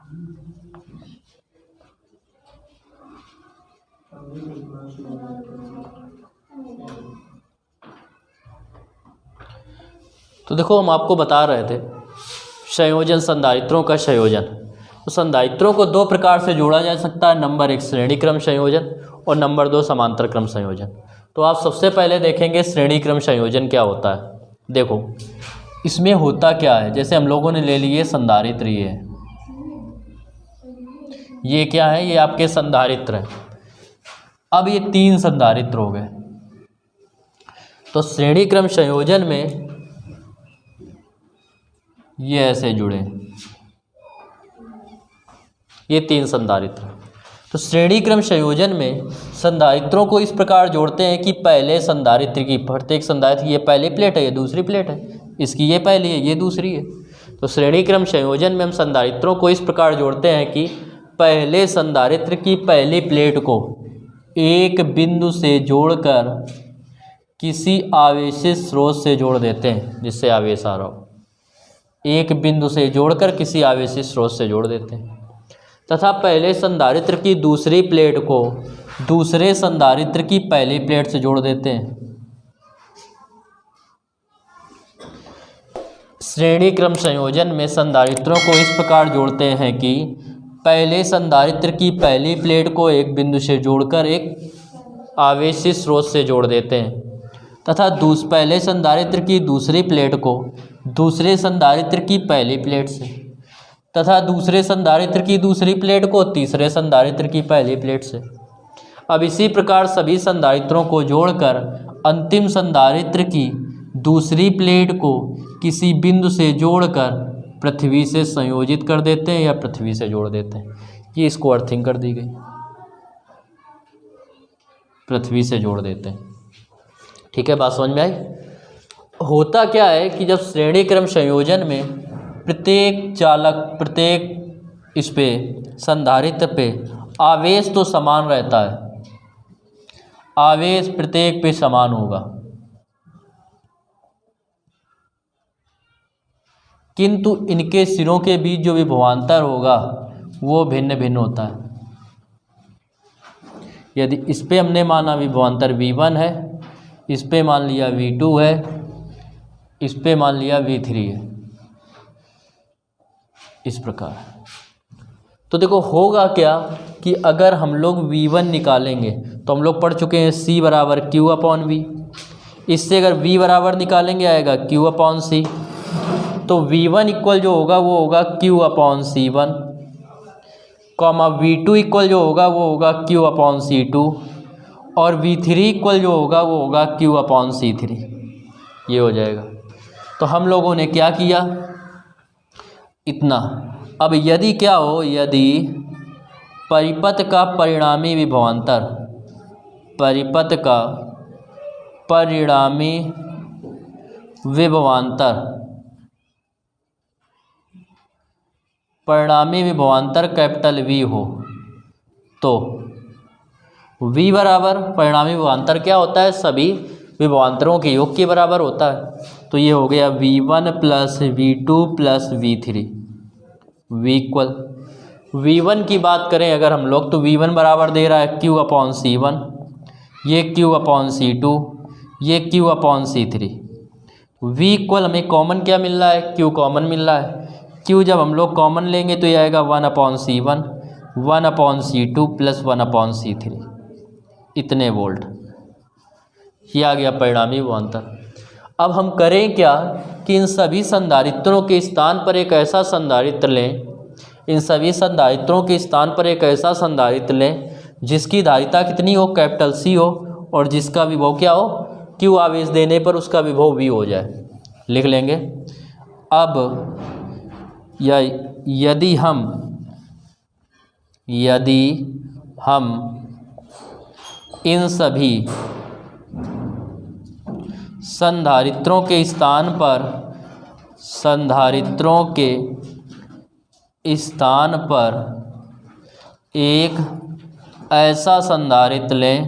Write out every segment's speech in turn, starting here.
तो देखो हम आपको बता रहे थे संयोजन, संधारित्रों का संयोजन। तो संधारित्रों को दो प्रकार से जोड़ा जा सकता है, नंबर एक श्रेणी क्रम संयोजन और नंबर दो समांतर क्रम संयोजन। तो आप सबसे पहले देखेंगे श्रेणी क्रम संयोजन क्या होता है। देखो इसमें होता क्या है, जैसे हम लोगों ने ले लिए संधारित्र, ये क्या है, ये आपके संधारित्र है। अब ये तीन संधारित्र हो गए। तो श्रेणी क्रम संयोजन में ये ऐसे जुड़े, ये तीन संधारित्र। तो श्रेणी क्रम संयोजन में संधारित्रों को इस प्रकार जोड़ते हैं कि पहले संधारित्र की, प्रत्येक संधारित्र, ये पहली प्लेट है, ये दूसरी प्लेट है, इसकी ये पहली है, ये दूसरी है। तो श्रेणी क्रम संयोजन में हम संधारित्रों को इस प्रकार जोड़ते हैं कि पहले संधारित्र की पहली प्लेट को एक बिंदु से जोड़कर किसी आवेशित स्रोत से जोड़ देते हैं, जिससे आवेश आ रहा हो। एक बिंदु से जोड़कर किसी आवेशित स्रोत से जोड़ देते हैं। तथा पहले संधारित्र की दूसरी प्लेट को दूसरे संधारित्र की पहली प्लेट से जोड़ देते हैं। श्रेणी क्रम संयोजन में संधारित्रों को इस प्रकार जोड़ते हैं कि पहले संधारित्र की पहली प्लेट को एक बिंदु से जोड़कर एक आवेशित स्रोत से जोड़ देते हैं, तथा पहले संधारित्र की दूसरी प्लेट को दूसरे संधारित्र की पहली प्लेट से, तथा दूसरे संधारित्र की दूसरी प्लेट को तीसरे संधारित्र की पहली प्लेट से। अब इसी प्रकार सभी संधारित्रों को जोड़कर अंतिम संधारित्र की दूसरी प्लेट को किसी बिंदु से जोड़कर पृथ्वी से संयोजित कर देते हैं या पृथ्वी से जोड़ देते हैं। ये इसको अर्थिंग कर दी गई, पृथ्वी से जोड़ देते हैं। ठीक है, बात समझ में आई। होता क्या है कि जब श्रेणी क्रम संयोजन में प्रत्येक चालक, प्रत्येक इस पे संधारित्र पे आवेश तो समान रहता है, आवेश प्रत्येक पे समान होगा, किंतु इनके सिरों के बीच जो विभवांतर होगा वो भिन्न भिन्न होता है। यदि इस पे हमने माना विभवांतर V1 है, इस पे मान लिया V2 है, इस पे मान लिया V3 है, इस प्रकार। तो देखो होगा क्या कि अगर हम लोग V1 निकालेंगे तो हम लोग पढ़ चुके हैं C बराबर Q/V। इससे अगर V बराबर निकालेंगे आएगा Q/C। तो V1 इक्वल जो होगा वो होगा Q/C1, कॉमा V2 इक्वल जो होगा वो होगा Q/C2, और V3 इक्वल जो होगा वो होगा Q/C3। ये हो जाएगा। तो हम लोगों ने क्या किया, इतना। अब यदि क्या हो, यदि परिपथ का परिणामी विभवांतर, परिपथ का परिणामी विभवांतर, परिणामी विभवांतर कैपिटल V हो, तो V बराबर, परिणामी विभवांतर क्या होता है, सभी विभवांतरों के योग के बराबर होता है। तो ये हो गया V1 plus V2 plus V3, V equal V1 की बात करें अगर हम लोग तो V1 बराबर दे रहा है Q/C1, ये Q/C2, ये Q/C3। V इक्वल हमें कॉमन क्या मिल रहा है, Q कॉमन मिल रहा है। Q जब हम लोग कॉमन लेंगे तो ये आएगा 1/C1, 1/C2 प्लस 1/C3, इतने वोल्ट। ये आ गया परिणामी विभवांतर। अब हम करें क्या कि इन सभी संधारित्रों के स्थान पर एक ऐसा संधारित्र लें, इन सभी संधारित्रों के स्थान पर एक ऐसा संधारित्र लें जिसकी धारिता कितनी हो, कैपिटल C हो, और जिसका विभव क्या हो, Q आवेश देने पर उसका विभव V हो जाए। लिख लेंगे। अब यदि हम इन सभी संधारित्रों के स्थान पर, संधारित्रों के स्थान पर एक ऐसा संधारित्र लें,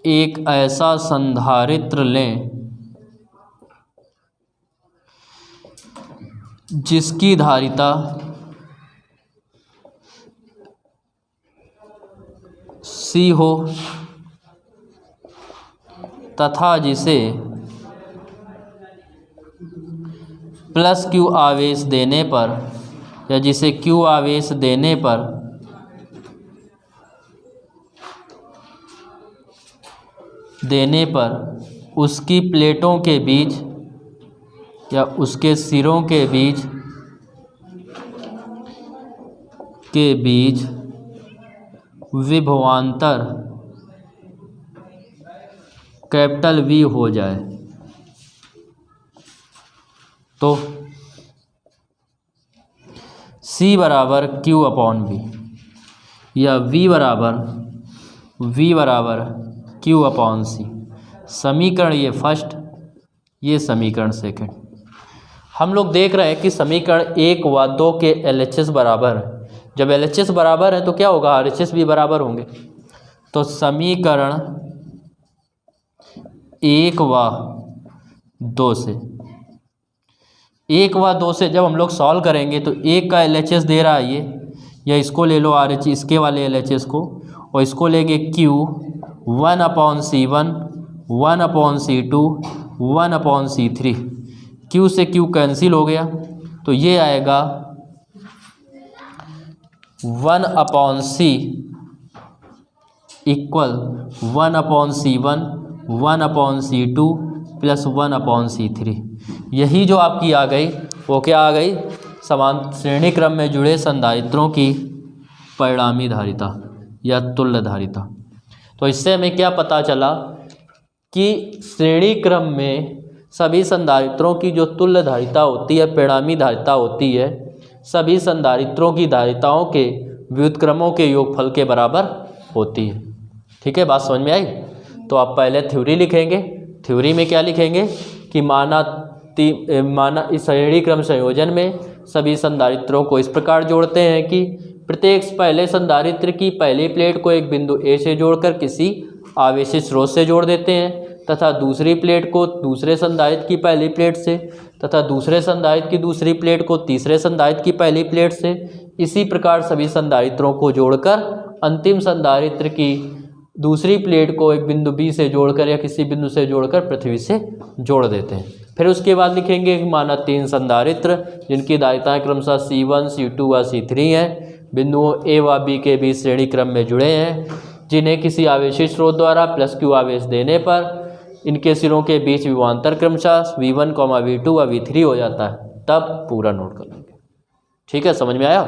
एक ऐसा संधारित्र लें जिसकी धारिता C हो तथा जिसे प्लस Q आवेश देने पर या जिसे Q आवेश देने पर उसकी प्लेटों के बीच या उसके सिरों के बीच विभवांतर कैपिटल V हो जाए तो C बराबर Q अपॉन V या V बराबर Q अपॉन C। समीकरण ये फर्स्ट, ये समीकरण सेकंड। हम लोग देख रहे हैं कि समीकरण 1 व 2 के LHS बराबर है। जब LHS बराबर है तो क्या होगा, RHS भी बराबर होंगे। तो समीकरण 1 व 2 से जब हम लोग सॉल्व करेंगे तो 1 का LHS दे रहा है ये, या इसको ले लो RH, इसके वाले LHS को, और इसको लेंगे Q 1/C1 1/C2 1/C3। Q से Q कैंसिल हो गया तो ये आएगा 1/C equal 1/C1 1/C2 plus 1/C3। यही जो आपकी आ गई वो क्या आ गई, समान श्रेणी क्रम में जुड़े संधारित्रों की परिणामी धारिता या तुल्य धारिता। तो इससे हमें क्या पता चला कि श्रेणी क्रम में सभी संधारित्रों की जो तुल्य धारिता होती है, परिणामी धारिता होती है, सभी संधारित्रों की धारिताओं के व्युत्क्रमों के योगफल के बराबर होती है। ठीक है, बात समझ में आई। तो आप पहले थ्योरी लिखेंगे। थ्योरी में क्या लिखेंगे कि माना इस श्रेणी क्रम संयोजन में सभी संधारित्रों को इस प्रकार जोड़ते हैं कि प्रत्येक पहले संधारित्र की पहली प्लेट को एक बिंदु A से जोड़कर किसी आवेशित स्रोत से जोड़ देते हैं, तथा दूसरी प्लेट को दूसरे संधारित्र की पहली प्लेट से, तथा दूसरे संधारित्र की दूसरी प्लेट को तीसरे संधारित्र की पहली प्लेट से। इसी प्रकार सभी संधारित्रों को जोड़कर अंतिम संधारित्र की दूसरी प्लेट को एक बिंदु B से जोड़कर या किसी बिंदु से जोड़कर पृथ्वी से जोड़ देते हैं। फिर उसके बाद लिखेंगे कि माना 3 संधारित्र जिनकी धारिताएं क्रमशः C1 C2 व C3 हैं, बिंदुओं A व B के बीच श्रेणी क्रम में जुड़े हैं, जिन्हें किसी आवेशित स्रोत द्वारा प्लस Q आवेश देने पर इनके सिरों के बीच विभवांतर क्रमशः V1, V2 व V3 हो जाता है। तब पूरा नोट कर लेंगे। ठीक है, समझ में आया।